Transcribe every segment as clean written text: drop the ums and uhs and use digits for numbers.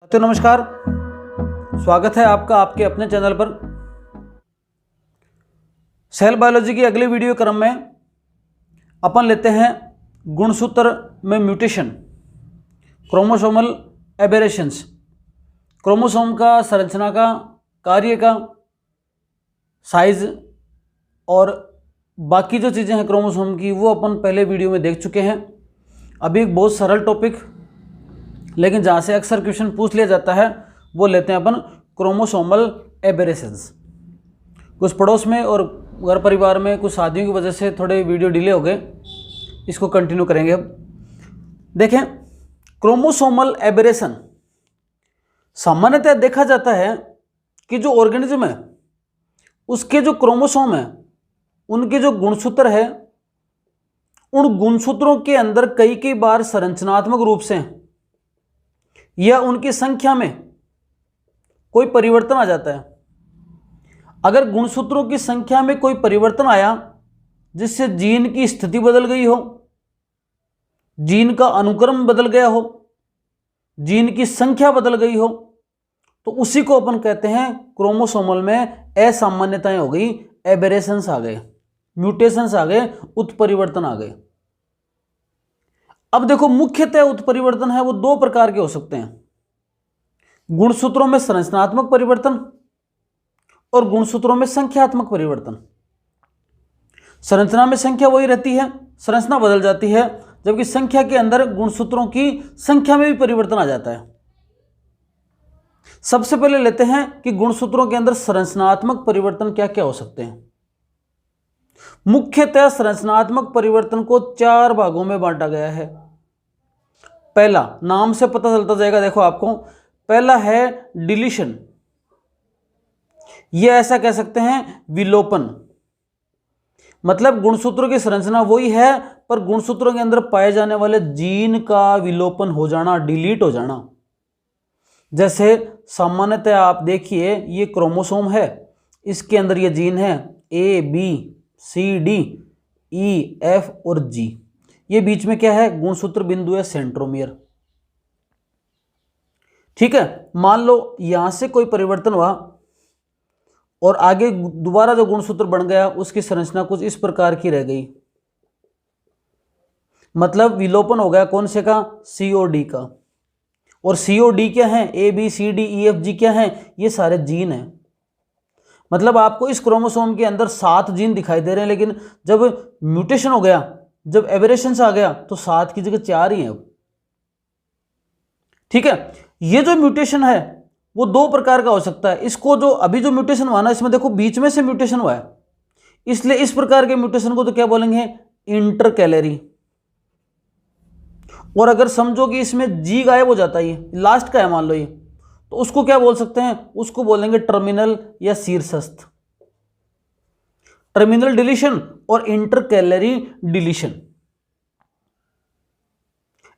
तो नमस्कार, स्वागत है आपका आपके अपने चैनल पर। सेल बायोलॉजी की अगले वीडियो क्रम में अपन लेते हैं गुणसूत्र में म्यूटेशन, क्रोमोसोमल एबेरेशंस। क्रोमोसोम का संरचना का, कार्य का, साइज और बाकी जो चीज़ें हैं क्रोमोसोम की वो अपन पहले वीडियो में देख चुके हैं। अभी एक बहुत सरल टॉपिक, लेकिन जहाँ से अक्सर क्वेश्चन पूछ लिया जाता है, वो लेते हैं अपन क्रोमोसोमल एबेरेशंस। कुछ पड़ोस में और घर परिवार में कुछ शादियों की वजह से थोड़े वीडियो डिले हो गए, इसको कंटिन्यू करेंगे। अब देखें, क्रोमोसोमल एबेरेशन सामान्यतः देखा जाता है कि जो ऑर्गेनिज्म है उसके जो क्रोमोसोम है उनके जो गुणसूत्र है, उन गुणसूत्रों के अंदर कई बार संरचनात्मक रूप से या उनकी संख्या में कोई परिवर्तन आ जाता है। अगर गुणसूत्रों की संख्या में कोई परिवर्तन आया जिससे जीन की स्थिति बदल गई हो, जीन का अनुक्रम बदल गया हो, जीन की संख्या बदल गई हो, तो उसी को अपन कहते हैं क्रोमोसोमल में असामान्यताएं हो गई, एबेरेशंस आ गए, म्यूटेशंस आ गए, उत्परिवर्तन आ गए। अब देखो, मुख्यतः उत्परिवर्तन है वो दो प्रकार के हो सकते हैं, गुणसूत्रों में संरचनात्मक परिवर्तन और गुणसूत्रों में संख्यात्मक परिवर्तन। संरचना में संख्या वही रहती है, संरचना बदल जाती है, जबकि संख्या के अंदर गुणसूत्रों की संख्या में भी परिवर्तन आ जाता है। सबसे पहले लेते हैं कि गुणसूत्रों के अंदर संरचनात्मक परिवर्तन क्या क्या हो सकते हैं। मुख्यतः संरचनात्मक परिवर्तन को चार भागों में बांटा गया है। पहला, नाम से पता चलता जाएगा, देखो आपको, पहला है डिलीशन। यह ऐसा कह सकते हैं विलोपन, मतलब गुणसूत्रों की संरचना वही है पर गुणसूत्रों के अंदर पाए जाने वाले जीन का विलोपन हो जाना, डिलीट हो जाना। जैसे सामान्यतः आप देखिए, ये क्रोमोसोम है, इसके अंदर ये जीन है A, B, C, D, E, F और जी। ये बीच में क्या है? गुणसूत्र बिंदु है, सेंट्रोमियर। ठीक है, मान लो यहां से कोई परिवर्तन हुआ और आगे दोबारा जो गुणसूत्र बन गया उसकी संरचना कुछ इस प्रकार की रह गई, मतलब विलोपन हो गया कौन से का? सी और डी का। और सी और डी क्या है? A, B, C, D, E, F, जी क्या है? ये सारे जीन हैं। मतलब आपको इस क्रोमोसोम के अंदर 7 जीन दिखाई दे रहे हैं, लेकिन जब म्यूटेशन हो गया, जब एबेरेशंस आ गया, तो 7 की जगह 4 ही हैं अब। ठीक है, ये जो म्यूटेशन है वो दो प्रकार का हो सकता है। इसको जो अभी जो म्यूटेशन हुआ ना, इसमें देखो बीच में से म्यूटेशन हुआ है, इसलिए इस प्रकार के म्यूटेशन को तो क्या बोलेंगे? इंटरकैलरी। और अगर समझो कि इसमें जी गायब हो जाता है, लास्ट का है मान लो ये, तो उसको क्या बोल सकते हैं? उसको बोलेंगे टर्मिनल या शीर्षस्थ। टर्मिनल डिलीशन और इंटरकैलरी डिलीशन।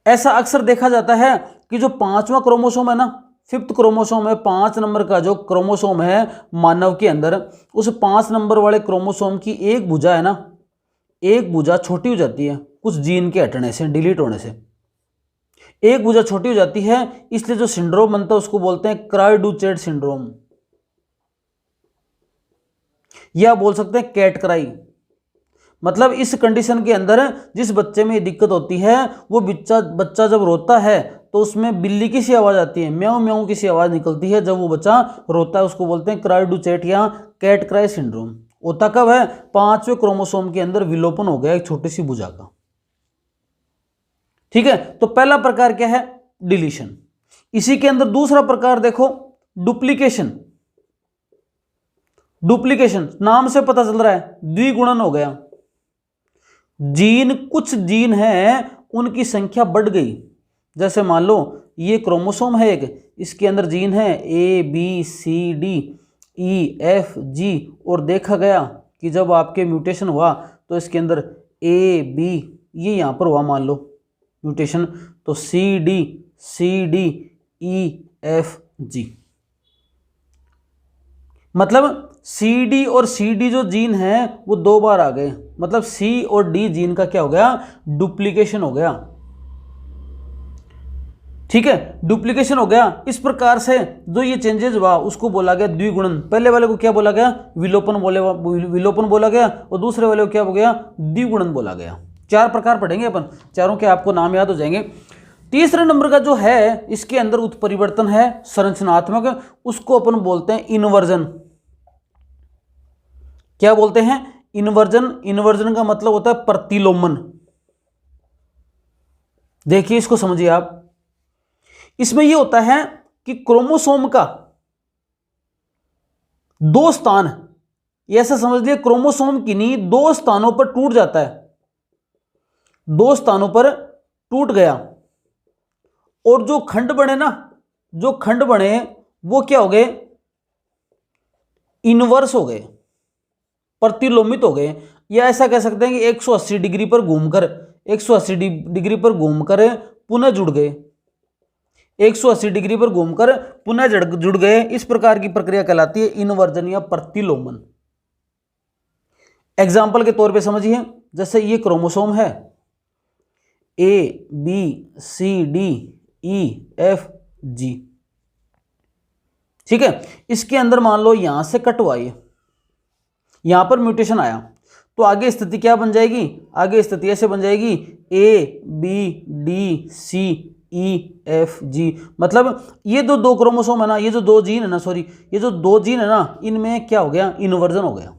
ऐसा अक्सर देखा जाता है कि जो 5वां क्रोमोसोम है ना, 5th क्रोमोसोम है, 5 नंबर का जो क्रोमोसोम है मानव के अंदर, उस 5 नंबर वाले क्रोमोसोम की एक भुजा है ना, एक भुजा छोटी हो जाती है कुछ जीन के हटने से, डिलीट होने से एक भुजा छोटी हो जाती है, इसलिए जो सिंड्रोम बनता है उसको बोलते हैं क्राई-डू-चैट सिंड्रोम, या बोल सकते हैं कैटक्राई। मतलब इस कंडीशन के अंदर जिस बच्चे में ये दिक्कत होती है, वो बच्चा जब रोता है तो उसमें बिल्ली की सी आवाज आती है, म्याऊं म्याऊं की सी आवाज निकलती है जब वो बच्चा रोता है, उसको बोलते हैं क्राई-डू-चैट या कैटक्राई सिंड्रोम। होता कब है? 5वें क्रोमोसोम के अंदर विलोपन हो गया एक छोटी सी भुजा का। ठीक है, तो पहला प्रकार क्या है? डिलीशन। इसी के अंदर दूसरा प्रकार देखो, डुप्लीकेशन। डुप्लीकेशन नाम से पता चल रहा है द्विगुणन हो गया। जीन, कुछ जीन हैं उनकी संख्या बढ़ गई। जैसे मान लो ये क्रोमोसोम है एक, इसके अंदर जीन है A, B, C, D, E, F, जी, और देखा गया कि जब आपके म्यूटेशन हुआ तो इसके अंदर ए, बी, ये यहां पर हुआ मान लो म्यूटेशन, तो सी, डी, ई, एफ, जी। मतलब सी, डी और सी, डी जो जीन है वो 2 बार आ गए, मतलब सी और डी जीन का क्या हो गया? डुप्लीकेशन हो गया। ठीक है, डुप्लीकेशन हो गया। इस प्रकार से जो ये चेंजेस हुआ उसको बोला गया द्विगुणन। पहले वाले को क्या बोला गया? विलोपन बोला गया, और दूसरे वाले को क्या हो गया? द्विगुणन बोला गया। 4 प्रकार पढ़ेंगे अपन, चारों के आपको नाम याद हो जाएंगे। तीसरे नंबर का जो है, इसके अंदर उत्परिवर्तन है संरचनात्मक, उसको अपन बोलते हैं इन्वर्जन। क्या बोलते हैं? इन्वर्जन। इन्वर्जन का मतलब होता है प्रतिलोमन। देखिए इसको समझिए आप। इसमें यह होता है कि क्रोमोसोम का 2 स्थान, ऐसा समझ लिया, क्रोमोसोम किन्हीं 2 स्थानों पर टूट जाता है, 2 स्थानों पर टूट गया, और जो खंड बने ना, जो खंड बने वो क्या हो गए? इनवर्स हो गए, प्रतिलोमित हो गए। या ऐसा कह सकते हैं कि 180 डिग्री पर घूमकर, 180 डिग्री पर घूमकर पुनः जुड़ गए, 180 डिग्री पर घूमकर पुनः जुड़ गए। इस प्रकार की प्रक्रिया कहलाती है इन्वर्जन या प्रतिलोमन। एग्जाम्पल के तौर पे समझिए, जैसे ये क्रोमोसोम है A B C D E F G, ठीक है। इसके अंदर मान लो यहां से कट हुआ, यहां पर म्यूटेशन आया, तो आगे स्थिति क्या बन जाएगी? आगे स्थिति ऐसे बन जाएगी A B D C E F G. मतलब ये जो 2 क्रोमोसोम है ना, ये जो 2 जीन है ना, सॉरी, ये जो 2 जीन है ना, इनमें क्या हो गया? इन्वर्जन हो गया।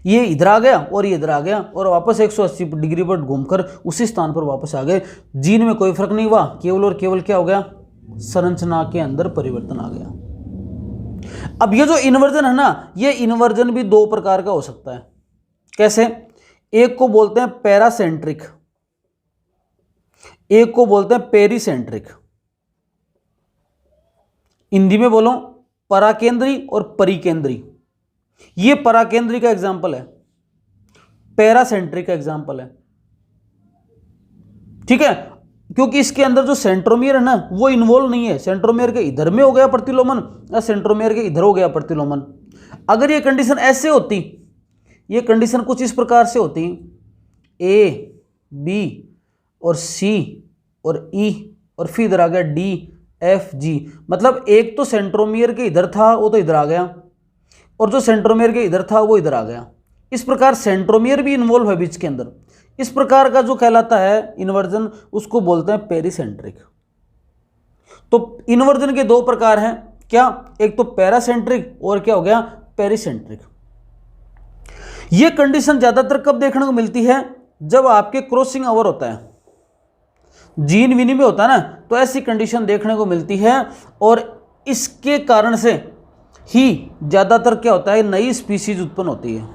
ये इधर आ गया और ये इधर आ गया, और वापस 180 डिग्री पर घूमकर उसी स्थान पर वापस आ गए। जीन में कोई फर्क नहीं हुआ, केवल और केवल क्या हो गया? संरचना के अंदर परिवर्तन आ गया। अब ये जो इन्वर्जन है ना, ये इन्वर्जन भी 2 प्रकार का हो सकता है। कैसे? एक को बोलते हैं पैरासेंट्रिक, एक को बोलते हैं पेरीसेंट्रिक। हिंदी में बोलो पराकेंद्री और परिकेंद्री। ये पराकेंद्री का एग्जाम्पल है, पैरासेंट्रिक का एग्जाम्पल है, ठीक है। क्योंकि इसके अंदर जो सेंट्रोमियर है ना, वो इन्वॉल्व नहीं है। सेंट्रोमियर के इधर में हो गया प्रतिलोमन या सेंट्रोमियर के इधर हो गया प्रतिलोमन। अगर ये कंडीशन ऐसे होती, ये कंडीशन कुछ इस प्रकार से होती, ए बी और सी और ई और फिर इधर आ गया डी एफ जी, मतलब एक तो सेंट्रोमियर के इधर था वो तो इधर आ गया, और जो सेंट्रोमियर के इधर था वो इधर आ गया। इस प्रकार सेंट्रोमियर भी इन्वॉल्व है बीच के अंदर। इस प्रकार का जो कहलाता है इन्वर्जन, उसको बोलते हैं पेरीसेंट्रिक। तो इन्वर्जन के 2 प्रकार हैं, क्या? एक तो पैरासेंट्रिक और क्या हो गया? पेरीसेंट्रिक। यह कंडीशन ज्यादातर कब देखने को मिलती है? जब आपके क्रॉसिंग ओवर होता है, जीन विनिमय होता है ना, तो ऐसी कंडीशन देखने को मिलती है। और इसके कारण से ही ज्यादातर क्या होता है? नई स्पीसीज उत्पन्न होती है।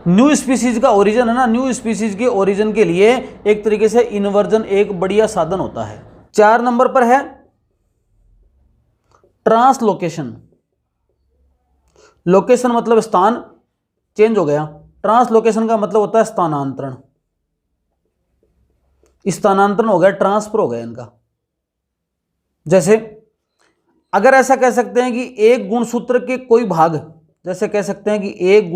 न्यू स्पीसीज का ओरिजिन है ना, न्यू स्पीसीज के ओरिजिन के लिए एक तरीके से इन्वर्जन एक बढ़िया साधन होता है। 4 नंबर पर है ट्रांसलोकेशन। लोकेशन मतलब स्थान चेंज हो गया, ट्रांसलोकेशन का मतलब होता है स्थानांतरण। स्थानांतरण हो गया, ट्रांसफर हो गया इनका। जैसे अगर ऐसा कह सकते हैं कि एक गुणसूत्र के कोई भाग, जैसे कह सकते हैं कि एक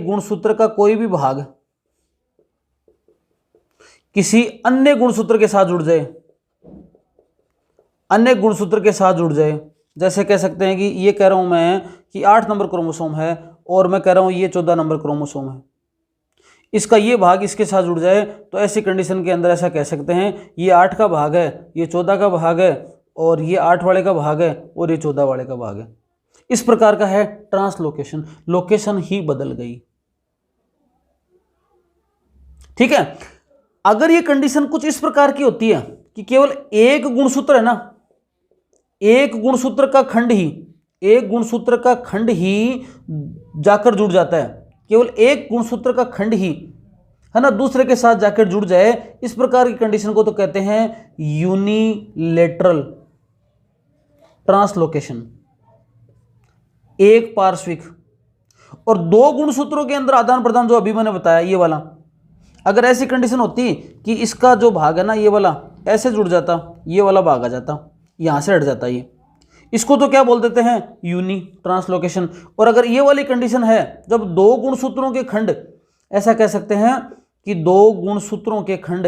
गुणसूत्र का कोई भी भाग किसी अन्य गुणसूत्र के साथ जुड़ जाए, अन्य गुणसूत्र के साथ जुड़ जाए। जैसे कह सकते हैं कि ये कह रहा हूं मैं कि 8 नंबर क्रोमोसोम है, और मैं कह रहा हूं ये 14 नंबर क्रोमोसोम है, इसका ये भाग इसके साथ जुड़ जाए, तो ऐसी कंडीशन के अंदर ऐसा कह सकते हैं ये 8 का भाग है, ये 14 का भाग है, और ये 8 वाले का भाग है, और ये 14 वाले का भाग है। इस प्रकार का है ट्रांसलोकेशन, लोकेशन ही बदल गई, ठीक है। अगर ये कंडीशन कुछ इस प्रकार की होती है कि केवल एक गुणसूत्र है ना, एक गुणसूत्र का खंड ही, एक गुणसूत्र का खंड ही जाकर जुड़ जाता है, केवल एक गुणसूत्र का खंड ही है ना दूसरे के साथ जाकर जुड़ जाए, इस प्रकार की कंडीशन को तो कहते हैं यूनिलेटरल ट्रांसलोकेशन, एक पार्श्विक। और 2 गुणसूत्रों के अंदर आदान प्रदान, जो अभी मैंने बताया ये वाला, अगर ऐसी कंडीशन होती कि इसका जो भाग है ना ये वाला ऐसे जुड़ जाता, ये वाला भाग आ जाता, यहां से हट जाता ये, इसको तो क्या बोल देते हैं? Uni translocation. और अगर ये वाली कंडीशन है जब 2 गुणसूत्रों के खंड, ऐसा कह सकते हैं कि 2 गुणसूत्रों के खंड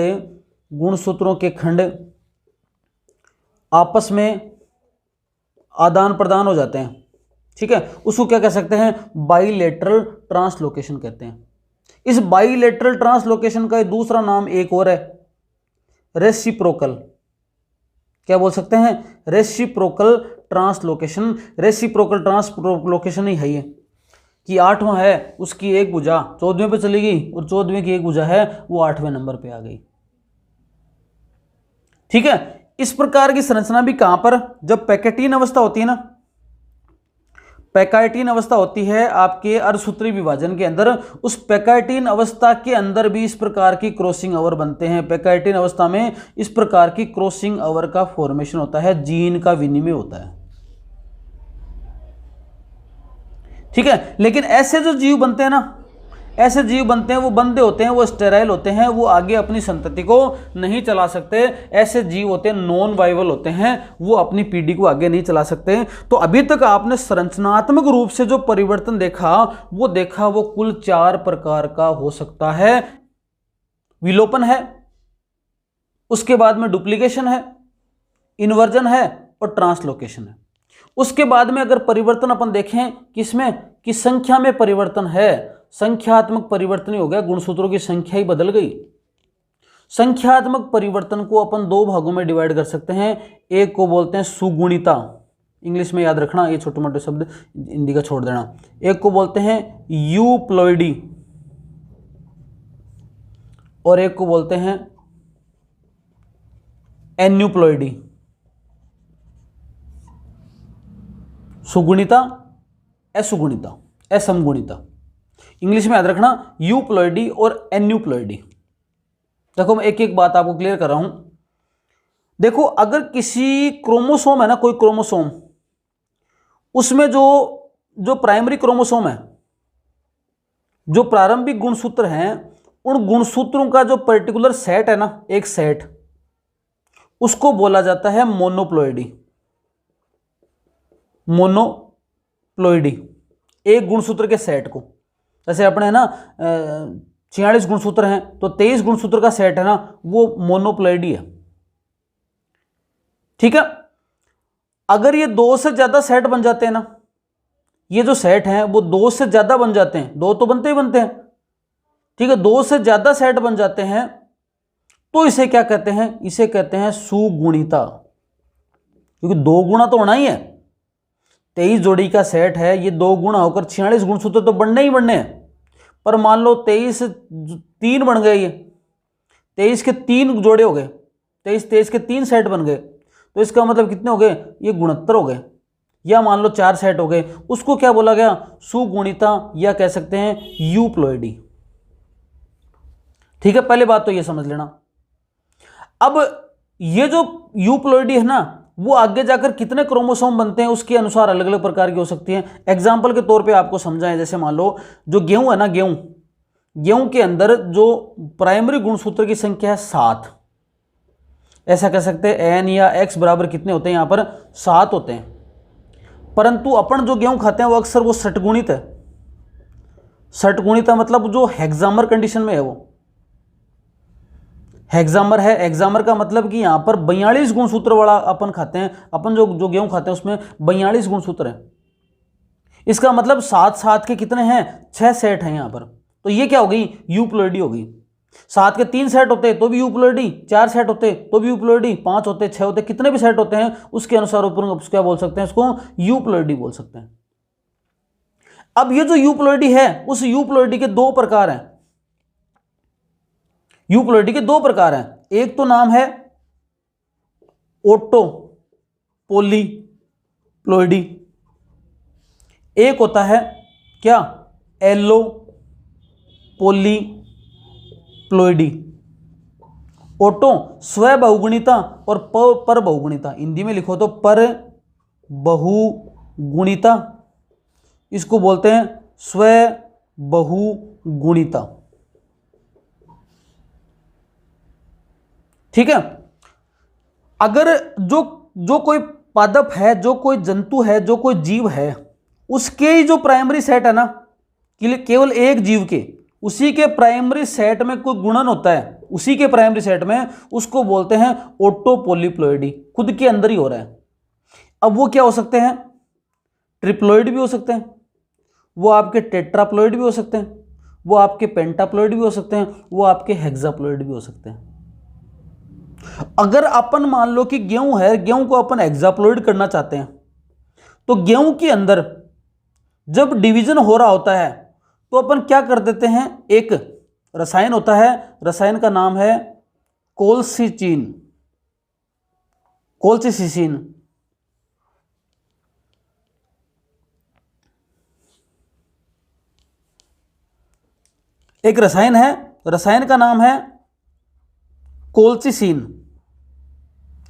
गुणसूत्रों के खंड आपस में आदान प्रदान हो जाते हैं, ठीक है, उसको क्या कह सकते हैं, बाइलेटरल ट्रांसलोकेशन कहते हैं। इस बाइलेटरल ट्रांसलोकेशन का दूसरा नाम एक और है, रेसिप्रोकल। क्या बोल सकते हैं, रेसिप्रोकल ट्रांसलोकेशन। रेसिप्रोकल ट्रांसलोकेशन ही है ये कि 8वां है उसकी एक भुजा 14वें पे चली गई और 14वें की एक भुजा है वो 8वें नंबर पे आ गई, ठीक है। इस प्रकार की संरचना भी कहां पर, जब पैकेटीन अवस्था होती है ना, पैकाइटीन अवस्था होती है आपके अर्धसूत्री विभाजन के अंदर, उस पैकाइटीन अवस्था के अंदर भी इस प्रकार की क्रॉसिंग ओवर बनते हैं। पैकाइटीन अवस्था में इस प्रकार की क्रॉसिंग ओवर का फॉर्मेशन होता है, जीन का विनिमय होता है, ठीक है। लेकिन ऐसे जो जीव बनते हैं ना, ऐसे जीव बनते हैं वो बंदे होते हैं, वो स्टेराइल होते हैं, वो आगे अपनी संतति को नहीं चला सकते। ऐसे जीव होते हैं नॉन वाइबल होते हैं, वो अपनी पीढ़ी को आगे नहीं चला सकते। तो अभी तक आपने संरचनात्मक रूप से जो परिवर्तन देखा वो कुल 4 प्रकार का हो सकता है। विलोपन है, उसके बाद में डुप्लीकेशन है, इन्वर्जन है और ट्रांसलोकेशन है। उसके बाद में अगर परिवर्तन अपन देखें किसमें, कि संख्या में परिवर्तन है, संख्यात्मक परिवर्तन ही हो गया, गुणसूत्रों की संख्या ही बदल गई। संख्यात्मक परिवर्तन को अपन 2 भागों में डिवाइड कर सकते हैं। एक को बोलते हैं सुगुणिता, इंग्लिश में याद रखना, ये छोटे मोटे शब्द हिंदी का छोड़ देना। एक को बोलते हैं यूप्लॉइडी और एक को बोलते हैं एन्यूप्लॉइडी। सुगुणिता, असुगुणिता, असमगुणिता, इंग्लिश में याद रखना यूप्लॉइडी और एन्यूप्लॉइडी। देखो मैं एक एक बात आपको क्लियर कर रहा हूं। देखो अगर किसी क्रोमोसोम है ना, कोई क्रोमोसोम, उसमें जो प्राइमरी क्रोमोसोम है, जो प्रारंभिक गुणसूत्र हैं, उन गुणसूत्रों का जो पर्टिकुलर सेट है ना, एक सेट, उसको बोला जाता है मोनोप्लॉइडी। मोनोप्लॉइडी, एक गुणसूत्र के सेट को, जैसे अपने है ना 46 गुणसूत्र हैं तो 23 गुणसूत्र का सेट है ना, वो मोनोप्लॉइडी है, ठीक है। अगर ये 2 से ज्यादा सेट बन जाते हैं ना, ये जो सेट हैं वो 2 से ज्यादा बन जाते हैं, 2 तो बनते ही बनते हैं, ठीक है, 2 से ज्यादा सेट बन जाते हैं तो इसे क्या कहते हैं, इसे कहते हैं सुगुणिता, क्योंकि 2 गुणा तो होना ही है। 23 जोड़ी का सेट है, ये 2 गुणा होकर 46 गुणसूत्र तो बनने ही बनने हैं। पर मान लो 23 3 बन गए, ये 23 के 3 जोड़े हो गए, 23 के 3 सेट बन गए, तो इसका मतलब कितने हो गए, ये 69 हो गए। या मान लो 4 सेट हो गए, उसको क्या बोला गया, सुगुणिता, या कह सकते हैं यूप्लॉइडी, ठीक है। पहले बात तो ये समझ लेना। अब ये जो यूप्लॉइडी है ना, वो आगे जाकर कितने क्रोमोसोम बनते हैं उसके अनुसार अलग अलग प्रकार की हो सकती है। एग्जाम्पल के तौर पे आपको समझाएं, जैसे मान लो जो गेहूं है ना, गेहूं के अंदर जो प्राइमरी गुणसूत्र की संख्या है 7, ऐसा कह सकते हैं एन या एक्स बराबर कितने होते हैं, यहां पर 7 होते हैं। परंतु अपन जो गेहूं खाते हैं वो अक्सर वो षटगुणित है। षटगुणित मतलब जो हेक्सामर कंडीशन में है, वो हेक्सामर है। हेक्सामर का मतलब कि यहां पर 42 गुणसूत्र वाला अपन खाते हैं, अपन जो गेहूं खाते हैं उसमें 42 गुणसूत्र हैं। इसका मतलब 7 के कितने हैं, 6 सेट हैं यहां पर। तो ये क्या हो गई, यूप्लॉइडी हो गई। 7 के 3 सेट होते तो भी यूप्लॉइडी, 4 सेट होते तो भी यूप्लॉइडी, 5 होते, 6 होते, कितने भी सेट होते हैं उसके अनुसार ऊपर क्या बोल सकते हैं, इसको यूप्लॉइडी बोल सकते हैं। अब ये जो यूप्लॉइडी है, उस यूप्लॉइडी के 2 प्रकार हैं। यूप्लॉइडी के 2 प्रकार हैं। एक तो नाम है ओटो पॉलीप्लॉइडी, एक होता है क्या, एलो पॉलीप्लॉइडी। ओटो स्व बहुगुणिता और पर बहुगुणिता, हिंदी में लिखो तो पर बहुगुणिता, इसको बोलते हैं स्व बहुगुणिता, ठीक है। अगर जो कोई पादप है, जो कोई जंतु है, जो कोई जीव है, उसके ही जो प्राइमरी सेट है ना, केवल एक जीव के, उसी के प्राइमरी सेट में कोई गुणन होता है, उसी के प्राइमरी सेट में, उसको बोलते हैं ऑटो पॉलीप्लॉइडी, खुद के अंदर ही हो रहा है। अब वो क्या हो सकते हैं, ट्रिप्लॉइड भी हो सकते हैं, वो आपके टेट्राप्लॉइड भी हो सकते हैं, वो आपके पेंटाप्लॉइड भी हो सकते हैं, वो आपके हेक्साप्लॉइड भी हो सकते हैं। अगर अपन मान लो कि गेहूं है, गेहूं को अपन हेक्साप्लॉइड करना चाहते हैं, तो गेहूं के अंदर जब डिवीजन हो रहा होता है तो अपन क्या कर देते हैं, एक रसायन होता है, रसायन का नाम है कोल्चिसिन, कोल्चिसिन। एक रसायन है, रसायन का नाम है कोल्चिसिन।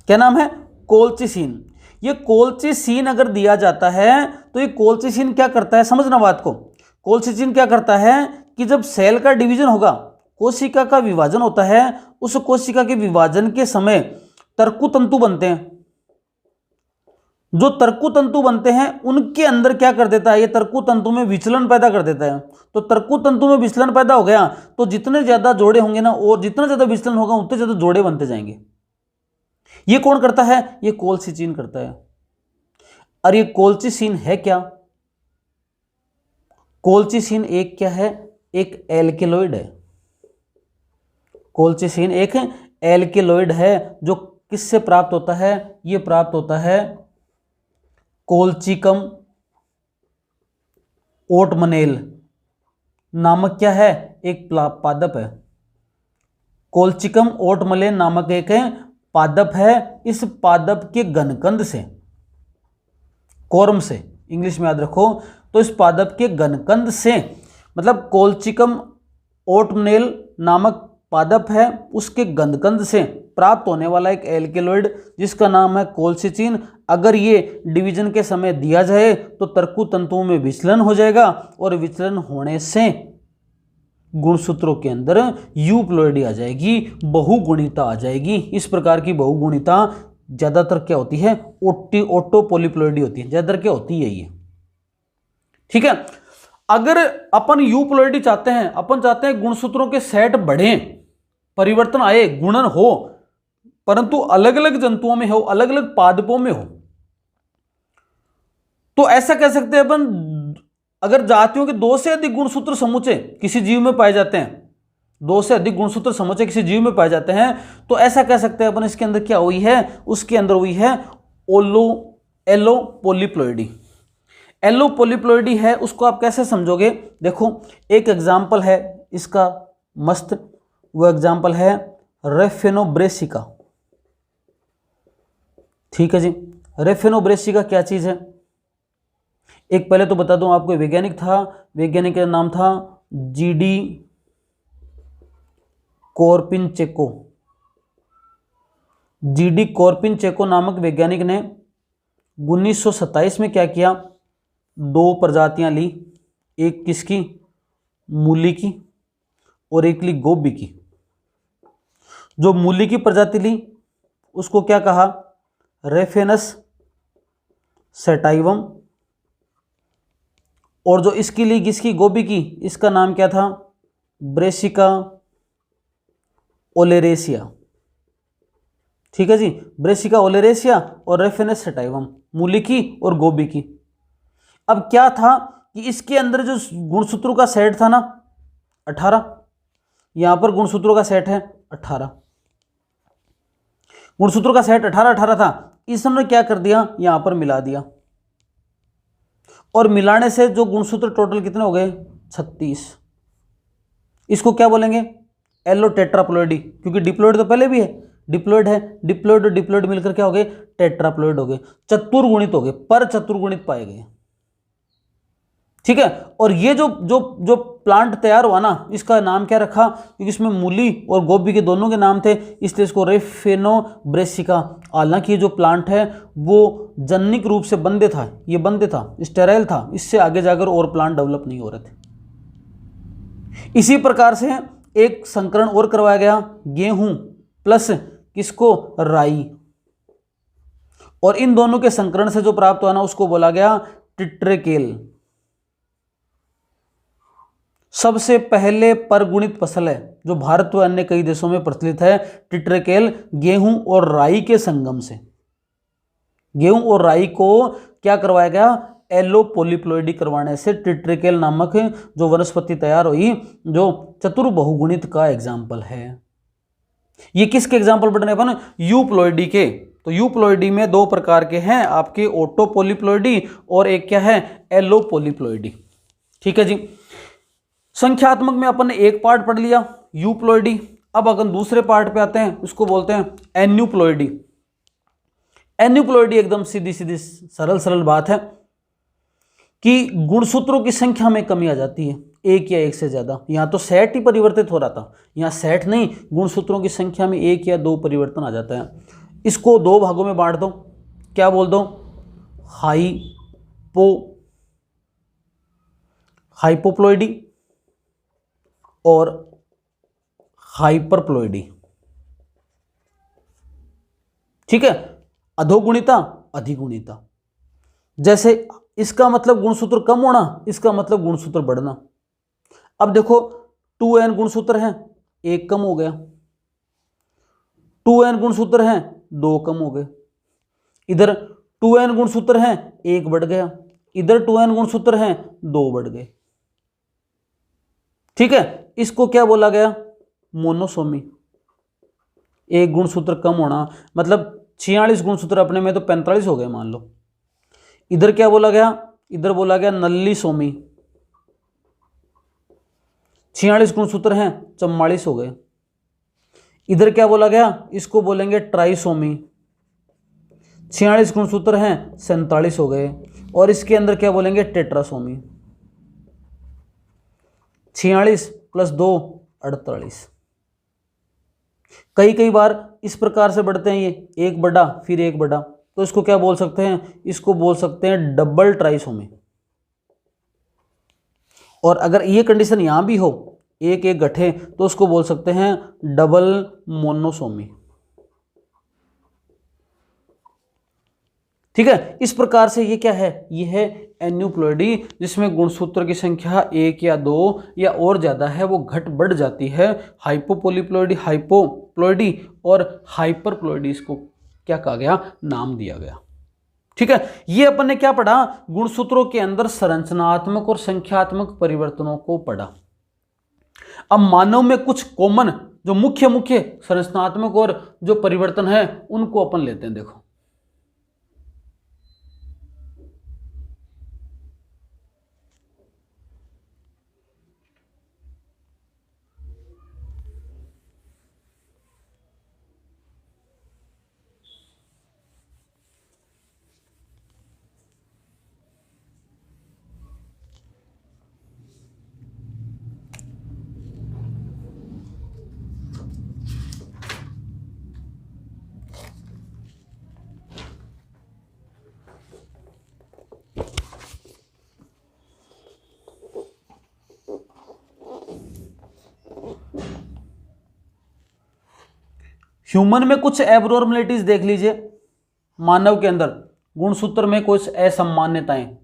क्या नाम है, कोल्चिसिन। ये कोल्चिसिन अगर दिया जाता है तो ये कोल्चिसिन क्या करता है, समझना बात को। कोल्चिसिन क्या करता है कि जब सेल का डिवीजन होगा, कोशिका का विभाजन होता है, उस कोशिका के विभाजन के समय तर्कु तंतु बनते हैं। जो तर्कु तंतु बनते हैं उनके अंदर क्या कर देता है, ये तर्कु तंतु में विचलन पैदा कर देता है। तो तर्कु तंतु में विचलन पैदा हो गया तो जितने ज्यादा जोड़े होंगे ना, और जितना ज्यादा विचलन होगा उतने ज्यादा जोड़े बनते जाएंगे। ये कौन करता है, ये कोल्चिसिन करता है। और ये कोल्चिसिन है क्या, कोल्चिसिन एक क्या है, एक एल्केलॉइड है। कोल्चिसिन एक एल्केलॉइड है जो किससे प्राप्त होता है, ये प्राप्त होता है कोल्चिकम ओटमनेल नामक क्या है, एक पादप है। कोल्चिकम ओटमनेल नामक एक पादप है। इस पादप के घनकंद से, कोर्म से, इंग्लिश में याद रखो, तो इस पादप के घनकंद से, मतलब कोल्चिकम ओटमनेल नामक पादप है, उसके घनकंद से प्राप्त होने वाला एक एल्केलॉइड जिसका नाम है कोल्चिसिन, अगर ये डिवीजन के समय दिया जाए तो तर्कु तंतुओं में विचलन हो जाएगा, और विचलन होने से गुणसूत्रों के अंदर यूप्लॉइडी आ जाएगी, बहुगुणिता आ जाएगी। इस प्रकार की बहुगुणिता ज्यादातर क्या होती है, ऑटो पॉलीप्लॉइडी होती है, ज्यादातर क्या होती है ये। ठीक है, अगर अपन यूप्लॉइडी चाहते हैं, अपन चाहते हैं गुणसूत्रों के सेट बढ़े, परिवर्तन आए, गुणन हो, परंतु अलग अलग जंतुओं में हो, अलग अलग पादपों में हो, तो ऐसा कह सकते हैं अपन, अगर जातियों के 2 से अधिक गुणसूत्र समुच्चय किसी जीव में पाए जाते हैं, 2 से अधिक गुणसूत्र समुच्चय किसी जीव में पाए जाते हैं, तो ऐसा कह सकते हैं अपन, इसके अंदर क्या हुई है, उसके अंदर हुई है एलो पॉलीप्लॉइडी। एलो पॉलीप्लॉइडी है, उसको आप कैसे समझोगे, देखो एक एग्जाम्पल है इसका मस्त, वो एग्जाम्पल है रेफेनोब्रेसिका। ठीक है जी, रेफेनोब्रेसिका क्या चीज है, एक पहले तो बता दूं आपको, वैज्ञानिक था, वैज्ञानिक का नाम था जीडी कोरपिनचेको। जीडी कोरपिनचेको नामक वैज्ञानिक ने 1927 में क्या किया, 2 प्रजातियां ली, एक किसकी, मूली की, और एक ली गोभी की। जो मूली की प्रजाति ली उसको क्या कहा, रेफेनस सेटाइवम, और जो इसकी ली किसकी, गोभी की, इसका नाम क्या था, ब्रेसिका ओलेरेसिया। ठीक है जी, ब्रेसिका ओलेरेसिया और रेफेनस सेटाइवम, मूली की और गोभी की। अब क्या था कि इसके अंदर जो गुणसूत्रों का सेट था ना 18, यहां पर गुणसूत्रों का सेट है 18, गुणसूत्रों का सेट 18 था, इसने क्या कर दिया, यहां पर मिला दिया, और मिलाने से जो गुणसूत्र टोटल कितने हो गए, 36। इसको क्या बोलेंगे, एलो टेट्राप्लॉइडी, क्योंकि डिप्लॉइड तो पहले भी है, डिप्लॉइड है, डिप्लॉइड और डिप्लॉइड मिलकर क्या हो गए, टेट्राप्लॉइड हो गए, चतुर्गुणित हो गए, पर चतुर्गुणित पाए गए। ठीक है, और ये जो जो जो प्लांट तैयार हुआ ना, इसका नाम क्या रखा, क्योंकि इसमें मूली और गोभी के दोनों के नाम थे, इसलिए इसको रेफेनोब्रेसिका। हालांकि ये जो प्लांट है वो जनिक रूप से बंदे था, ये बंदे था, स्टेराइल था, इससे आगे जाकर और प्लांट डेवलप नहीं हो रहे थे। इसी प्रकार से एक संकरण और करवाया गया, गेहूं प्लस किसको, राई, और इन दोनों के संकरण से जो प्राप्त हुआ ना उसको बोला गया टिट्रेकेल। सबसे पहले परगुणित फसल है जो भारत व अन्य कई देशों में प्रचलित है, टिट्रिकेल गेहूं और राई के संगम से। गेहूं और राई को क्या करवाया गया, एलो पोलिप्लोइडी करवाने से टिट्रिकेल नामक जो वनस्पति तैयार हुई, जो चतुर्बहुगुणित का एग्जाम्पल है। ये किसके एग्जाम्पल बढ़ने अपन, यूप्लोइडी के। तो यूप्लोइडी में दो प्रकार के हैं आपके, ओटोपोलिप्लोइडी और एक क्या है, एलोपोलिप्लोइडी। ठीक है जी। संख्यात्मक में अपन ने एक पार्ट पढ़ लिया यूप्लोइडी। अब अगर दूसरे पार्ट पे आते हैं, उसको बोलते हैं एन्यूप्लोइडी। एन्यूप्लोइडी एकदम सीधी सीधी सरल सरल बात है कि गुणसूत्रों की संख्या में कमी आ जाती है, एक या एक से ज्यादा। यहां तो सेट ही परिवर्तित हो रहा था, यहां सेट नहीं, गुणसूत्रों की संख्या में एक या दो परिवर्तन आ जाता है। इसको दो भागों में बांट दो, क्या बोल दो, हाइपोप्लोइडी और हाइपरप्लोइडी। ठीक है, अधोगुणिता अधिगुणिता। जैसे इसका मतलब गुणसूत्र कम होना, इसका मतलब गुणसूत्र बढ़ना। अब देखो 2n गुणसूत्र हैं, एक कम हो गया, 2n गुणसूत्र हैं, दो कम हो गए, इधर 2n गुणसूत्र हैं, एक बढ़ गया, इधर 2n गुणसूत्र हैं, दो बढ़ गए। ठीक है, इसको क्या बोला गया, मोनोसोमी। एक गुणसूत्र कम होना मतलब 46 गुणसूत्र अपने में तो 45 हो गए मान लो। इधर क्या बोला गया, इधर बोला गया नल्लीसोमी। 46 गुणसूत्र हैं, 44 हो गए। इधर क्या बोला गया, इसको बोलेंगे ट्राइसोमी। 46 गुणसूत्र हैं, 47 हो गए। और इसके अंदर क्या बोलेंगे, टेट्रासोमी। 46 + 2 48। कई कई बार इस प्रकार से बढ़ते हैं, ये एक बढ़ा फिर एक बढ़ा, तो इसको क्या बोल सकते हैं, इसको बोल सकते हैं डबल ट्राइसोमी। और अगर ये कंडीशन यहां भी हो, एक एक गठे, तो उसको बोल सकते हैं डबल मोनोसोमी। ठीक है, इस प्रकार से ये क्या है, ये है एन्यूप्लोइडी, जिसमें गुणसूत्र की संख्या एक या दो या और ज्यादा है, वो घट बढ़ जाती है। हाइपोपोलिप्लोइडी, हाइपोप्लोइडी और हाइपरप्लोइडी, इसको क्या कहा गया, नाम दिया गया। ठीक है, ये अपन ने क्या पढ़ा, गुणसूत्रों के अंदर संरचनात्मक और संख्यात्मक परिवर्तनों को पढ़ा। अब मानव में कुछ कॉमन जो मुख्य मुख्य संरचनात्मक और जो परिवर्तन है, उनको अपन लेते हैं। देखो, ह्यूमन में कुछ एब्नॉर्मलिटीज देख लीजिए। मानव के अंदर गुणसूत्र में कुछ असामान्यताएं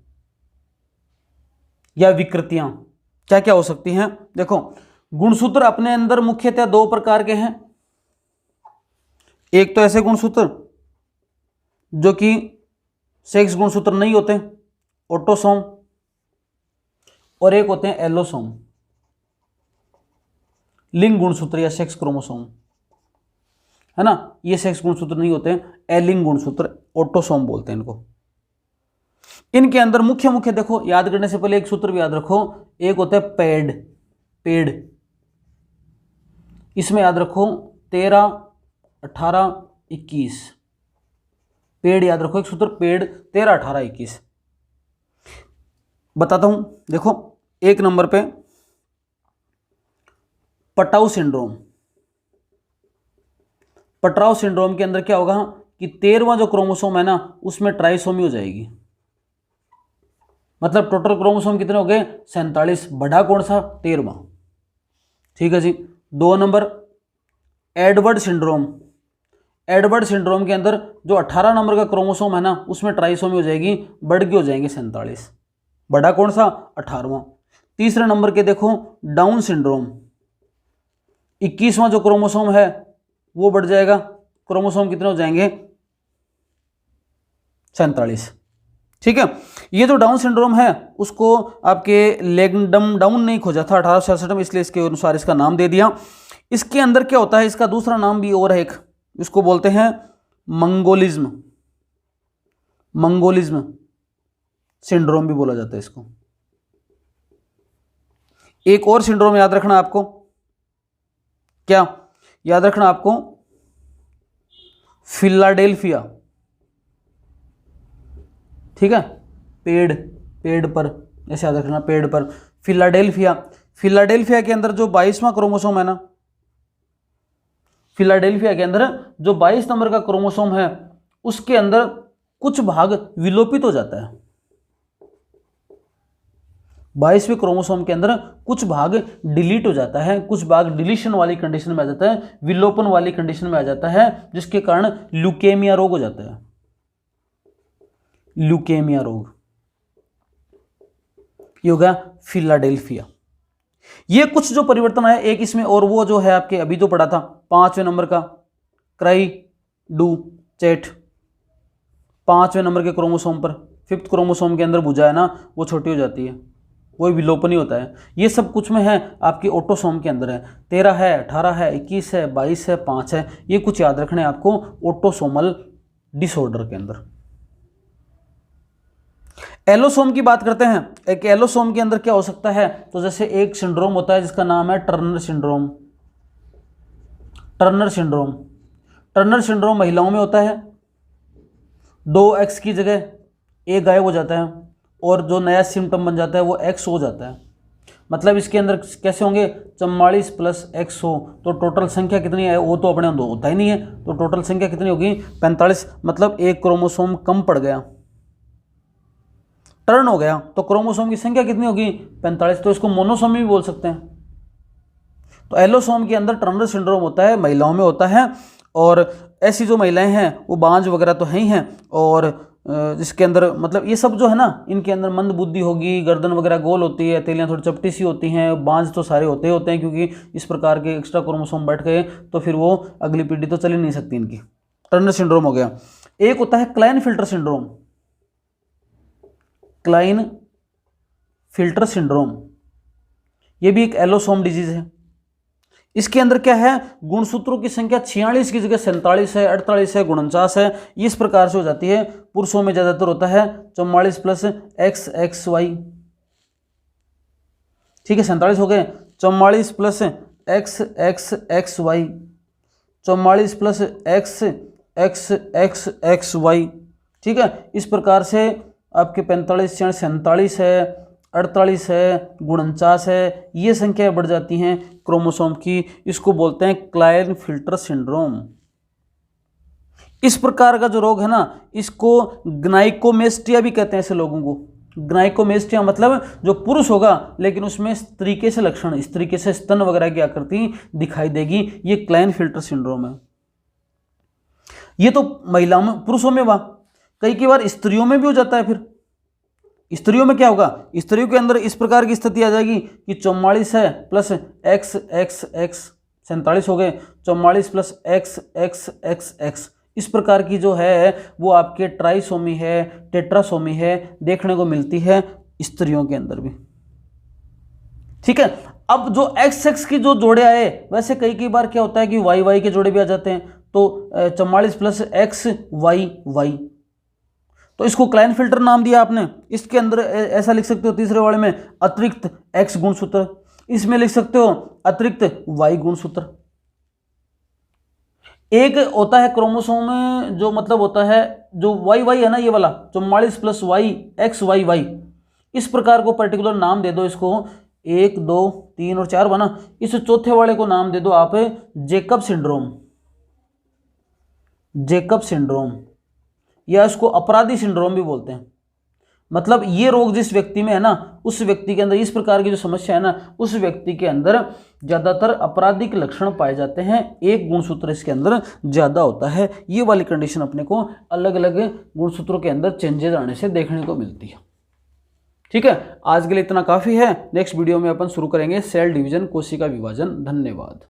या विकृतियां क्या क्या हो सकती हैं। देखो, गुणसूत्र अपने अंदर मुख्यतः दो प्रकार के हैं। एक तो ऐसे गुणसूत्र जो कि सेक्स गुणसूत्र नहीं होते, ऑटोसोम, और एक होते हैं एलोसोम, लिंग गुणसूत्र या सेक्स क्रोमोसोम, है ना। ये सेक्स गुणसूत्र नहीं होते हैं, एलिंग गुणसूत्र, ऑटोसोम बोलते हैं इनको। इनके अंदर मुख्य मुख्य देखो, याद करने से पहले एक सूत्र भी याद रखो, एक होता है पेड़, इसमें याद रखो 13, 18, 21, पेड़ याद रखो, एक सूत्र पेड़ 13, 18, 21। बताता हूं, देखो एक नंबर पे पटाउ सिंड्रोम। पटराव सिंड्रोम के अंदर क्या होगा कि 13वां जो क्रोमोसोम है ना, उसमें ट्राइसोमी हो जाएगी। मतलब टोटल क्रोमोसोम कितने हो गए, 47। बढ़ा कौन सा, 13वां। ठीक है जी। 2 number Edward syndrome. Edward syndrome के अंदर जो 18 नंबर का क्रोमोसोम है ना, उसमें ट्राइसोमी हो जाएगी, बढ़ के हो जाएंगे 47। बढ़ा कौन सा, 18वां। तीसरे नंबर के देखो डाउन सिंड्रोम, 21वां जो क्रोमोसोम है वो बढ़ जाएगा, क्रोमोसोम कितने हो जाएंगे 47। ठीक है, ये जो डाउन सिंड्रोम है उसको आपके लैंगडम डाउन नहीं खोजा था 1866 में, इसलिए इसके अनुसार इसका नाम दे दिया। इसके अंदर क्या होता है, इसका दूसरा नाम भी और है एक, इसको बोलते हैं मंगोलिज्म, मंगोलिज्म सिंड्रोम भी बोला जाता है इसको। एक और सिंड्रोम याद रखना आपको, क्या याद रखना आपको, फिलाडेल्फिया। ठीक है, पेड़ पर ऐसे याद रखना, पेड़ पर फिलाडेल्फिया। फिलाडेल्फिया के अंदर जो 22वां क्रोमोसोम है ना, फिलाडेल्फिया के अंदर जो 22 नंबर का क्रोमोसोम है उसके अंदर कुछ भाग विलोपित हो जाता है। 22वें क्रोमोसोम के अंदर कुछ भाग डिलीट हो जाता है, कुछ भाग डिलीशन वाली कंडीशन में आ जाता है, विलोपन वाली कंडीशन में आ जाता है, जिसके कारण ल्यूकेमिया रोग हो जाता है, ल्यूकेमिया रोग। ये हो गया फिलाडेल्फिया। ये कुछ जो परिवर्तन आया एक इसमें, और वो जो है आपके अभी जो पढ़ा था 5वें नंबर का क्राई डू चेट, 5वें नंबर के क्रोमोसोम पर 5th क्रोमोसोम के अंदर भुजा है ना वो छोटी हो जाती है, कोई विलोपन ही होता है। ये सब कुछ में है आपकी ऑटोसोम के अंदर है, 13 है, 18 है, 21 है, 22 है, 5 है, ये कुछ याद रखने आपको ऑटोसोमल डिसऑर्डर के अंदर। एलोसोम की बात करते हैं, एक एलोसोम के अंदर क्या हो सकता है, तो जैसे एक सिंड्रोम होता है जिसका नाम है Turner syndrome. Turner syndrome, Turner syndrome महिलाओं में होता है, 2X की जगह A गायब हो जाता है और जो नया सिम्टम बन जाता है वो X हो जाता है। मतलब इसके अंदर कैसे होंगे, 44 + X हो तो टोटल संख्या कितनी है, वो तो अपने अंदर होता ही नहीं है, तो टोटल संख्या कितनी होगी 45, मतलब एक क्रोमोसोम कम पड़ गया, टर्न हो गया, तो क्रोमोसोम की संख्या कितनी होगी 45, तो इसको मोनोसोमी भी बोल सकते हैं। तो एलोसोम के अंदर टर्नर सिंड्रोम होता है, महिलाओं में होता है, और ऐसी जो महिलाएं हैं वो बांझ वगैरह तो है ही हैं, और जिसके अंदर मतलब ये सब जो है ना इनके अंदर मंद बुद्धि होगी, गर्दन वगैरह गोल होती है, हथेलियाँ थोड़ी चपटी सी होती हैं, बांझ तो सारे होते ही होते हैं, क्योंकि इस प्रकार के एक्स्ट्रा क्रोमोसोम बैठ गए तो फिर वो अगली पीढ़ी तो चल ही नहीं सकती इनकी। टर्नर सिंड्रोम हो गया। एक होता है Klinefelter syndrome, Klinefelter syndrome, ये भी एक एलोसोम डिजीज है। इसके अंदर क्या है, गुणसूत्रों की संख्या 46 की जगह 47 है, 48 है, 49 है, इस प्रकार से हो जाती है। पुरुषों में ज्यादातर होता है 44 + XXY, ठीक है, 47 हो गए, 44 + XXXY, 44 + XXXY, ठीक है। इस प्रकार से आपके 45 47 है, 48 है, 49 है, ये संख्या बढ़ जाती हैं क्रोमोसोम की, इसको बोलते हैं क्लाइन फिल्टर सिंड्रोम। इस प्रकार का जो रोग है ना इसको ग्नाइकोमेस्टिया भी कहते हैं ऐसे लोगों को। ग्नाइकोमेस्टिया मतलब जो पुरुष होगा लेकिन उसमें इस तरीके से लक्षण, इस तरीके से स्तन वगैरह की आकृति दिखाई देगी, ये क्लाइन फिल्टर सिंड्रोम है। ये तो महिलाओं में, पुरुषों में हुआ, कई बार स्त्रियों में भी हो जाता है। फिर स्त्रियों में क्या होगा, स्त्रियों के अंदर इस प्रकार की स्थिति आ जाएगी कि 44 है प्लस XXX, 47 हो गए, 44 + XXXX, इस प्रकार की जो है वो आपके ट्राइसोमी है, टेट्रासोमी है, देखने को मिलती है स्त्रियों के अंदर भी, ठीक है। अब जो XX की जो जोड़े आए, वैसे कई बार क्या होता है कि YY के जोड़े भी आ जाते हैं, तो 44 + XYY, तो इसको क्लाइन फिल्टर नाम दिया आपने। इसके अंदर ऐसा लिख सकते हो तीसरे वाले में अतिरिक्त X गुणसूत्र, इसमें लिख सकते हो अतिरिक्त Y गुणसूत्र। एक होता है क्रोमोसोम में जो मतलब होता है जो YY है ना, ये वाला 44 + Y XYY, इस प्रकार को पर्टिकुलर नाम दे दो इसको, 1 2 3 और 4 बना, इस चौथे वाले को नाम दे दो आप जेकब सिंड्रोम, जेकब सिंड्रोम, या इसको अपराधी सिंड्रोम भी बोलते हैं। मतलब ये रोग जिस व्यक्ति में है ना, उस व्यक्ति के अंदर इस प्रकार की जो समस्या है ना, उस व्यक्ति के अंदर ज्यादातर आपराधिक लक्षण पाए जाते हैं, एक गुणसूत्र इसके अंदर ज्यादा होता है। ये वाली कंडीशन अपने को अलग अलग गुणसूत्रों के अंदर चेंजेस आने से देखने को मिलती है। ठीक है, आज के लिए इतना काफ़ी है। नेक्स्ट वीडियो में अपन शुरू करेंगे सेल डिवीजन, कोशिका विभाजन। धन्यवाद।